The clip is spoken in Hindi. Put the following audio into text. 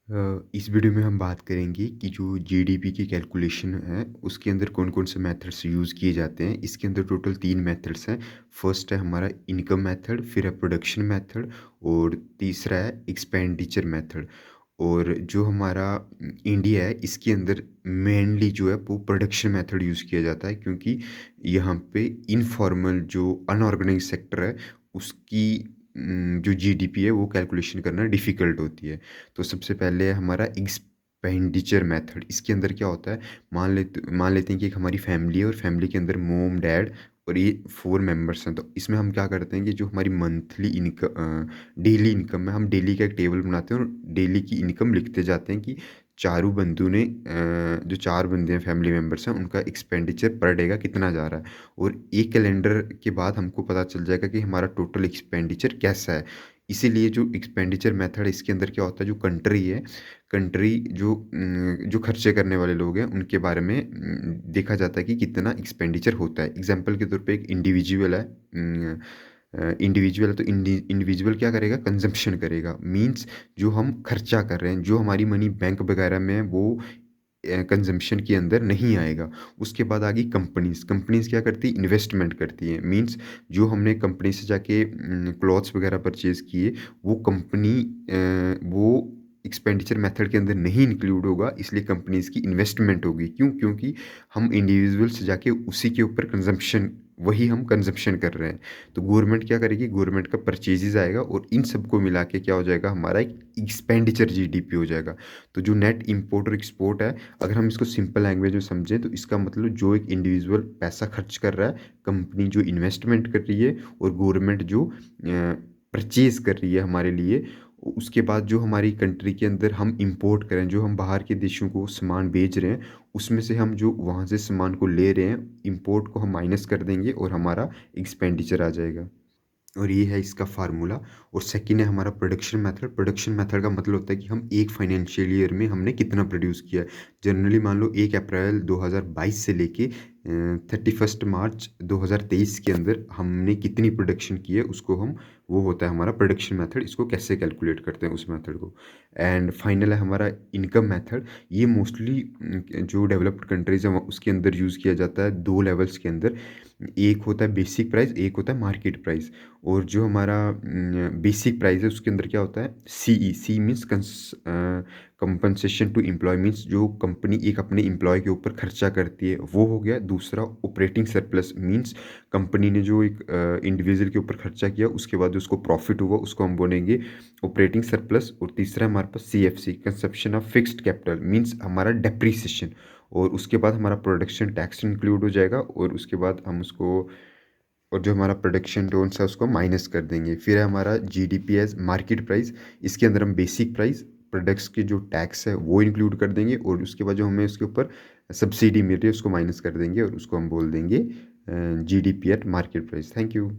इस वीडियो में हम बात करेंगे कि जो जीडीपी की कैलकुलेशन है, उसके अंदर कौन-कौन से मेथड्स यूज़ किए जाते हैं। इसके अंदर टोटल 3 मेथड्स हैं। फर्स्ट है हमारा इनकम मेथड, फिर है प्रोडक्शन मेथड और तीसरा है एक्सपेंडिचर मेथड। और जो हमारा इंडिया है, इसके अंदर मेनली जो है वो प्रोडक्शन मेथड यूज़ किया जाता है, क्योंकि यहाँ पे इनफॉर्मल जो अनऑर्गेनाइज़्ड सेक्टर है, उसकी जो जीडीपी है वो कैलकुलेशन करना डिफ़िकल्ट होती है। तो सबसे पहले है हमारा एक्सपेंडिचर मेथड। इसके अंदर क्या होता है, मान लेते हैं कि एक हमारी फैमिली है और फैमिली के अंदर मॉम, डैड और ये 4 मेंबर्स हैं। तो इसमें हम क्या करते हैं कि जो हमारी डेली इनकम है, हम डेली का एक टेबल बनाते हैं और डेली की इनकम लिखते जाते हैं कि चारों बंदों ने जो 4 बंदे हैं फैमिली मेंबर्स हैं, उनका एक्सपेंडिचर पर डे का कितना जा रहा है। और एक कैलेंडर के बाद हमको पता चल जाएगा कि हमारा टोटल एक्सपेंडिचर कैसा है। इसीलिए जो एक्सपेंडिचर मेथड है, इसके अंदर क्या होता है, जो कंट्री है, कंट्री जो खर्चे करने वाले लोग हैं, उनके बारे में देखा जाता है कि कितना एक्सपेंडिचर होता है। एग्ज़ाम्पल के तौर पे एक इंडिविजुअल है, इंडिविजुअल है तो इंडिविजुअल क्या करेगा, कंज़म्पशन करेगा। मीन्स जो हम खर्चा कर रहे हैं, जो हमारी मनी बैंक वगैरह में है, वो कंज़म्पशन के अंदर नहीं आएगा। उसके बाद आ गई कंपनीज़। कंपनीज़ क्या करती हैं, इन्वेस्टमेंट करती हैं। मीन्स जो हमने कंपनी से जाके क्लॉथ्स वगैरह परचेज़ किए, वो वो एक्सपेंडिचर मेथड के अंदर नहीं इंक्लूड होगा, इसलिए कंपनीज़ की इन्वेस्टमेंट होगी। क्यों? क्योंकि हम इंडिविजुअल से जाके उसी के ऊपर वही हम कंज़म्पशन कर रहे हैं। तो गवर्नमेंट क्या करेगी, गवर्नमेंट का परचेज़ेज़ आएगा और इन सबको मिला के क्या हो जाएगा, हमारा एक एक्सपेंडिचर जीडीपी हो जाएगा। तो जो नेट इम्पोर्ट और एक्सपोर्ट है, अगर हम इसको सिंपल लैंग्वेज में समझें तो इसका मतलब जो एक इंडिविजुअल पैसा खर्च कर रहा है, कंपनी जो इन्वेस्टमेंट कर रही है और गवर्नमेंट जो परचेज़ कर रही है हमारे लिए, उसके बाद जो हमारी कंट्री के अंदर हम इम्पोर्ट करें, जो हम बाहर के देशों को सामान भेज रहे हैं, उसमें से हम जो वहाँ से सामान को ले रहे हैं, इम्पोर्ट को हम माइनस कर देंगे और हमारा एक्सपेंडिचर आ जाएगा। और ये है इसका फ़ॉर्मूला। और सेकंड है हमारा प्रोडक्शन मेथड। प्रोडक्शन मेथड का मतलब होता है कि हम एक फाइनेंशियल ईयर में हमने कितना प्रोड्यूस किया है। जनरली मान लो 1 अप्रैल 2022 से लेके 31 मार्च 2023 के अंदर हमने कितनी प्रोडक्शन की है, उसको हम वो होता है हमारा प्रोडक्शन मेथड। इसको कैसे कैलकुलेट करते हैं उस मेथड को। एंड फाइनल है हमारा इनकम मेथड। ये मोस्टली जो डेवलप्ड कंट्रीज़ हैं उसके अंदर यूज़ किया जाता है 2 लेवल्स के अंदर। एक होता है बेसिक प्राइस, एक होता है मार्केट प्राइस। और जो हमारा बेसिक प्राइस है, उसके अंदर क्या होता है, C means compensation to employ. Means जो कंपनी एक अपने एम्प्लॉय के ऊपर खर्चा करती है, वो हो गया। दूसरा ऑपरेटिंग सरप्लस, मीन्स कंपनी ने जो एक इंडिविजुअल के ऊपर खर्चा किया, उसके बाद जो उसको प्रॉफिट हुआ, उसको हम बोलेंगे ऑपरेटिंग सरप्लस। और तीसरा हमारे पास CFC, consumption of fixed capital, means हमारा डेप्रीसिएशन। और उसके बाद हमारा प्रोडक्शन टैक्स इंक्लूड हो जाएगा और उसके बाद हम उसको, और जो हमारा प्रोडक्शन लोन्स है उसको माइनस कर देंगे। फिर है हमारा जीडीपी एज़ मार्केट प्राइस। इसके अंदर हम बेसिक प्राइस, प्रोडक्ट्स की जो टैक्स है वो इंक्लूड कर देंगे और उसके बाद जो हमें उसके ऊपर सब्सिडी मिल रही है उसको माइनस कर देंगे और उसको हम बोल देंगे GDP at market price. Thank you.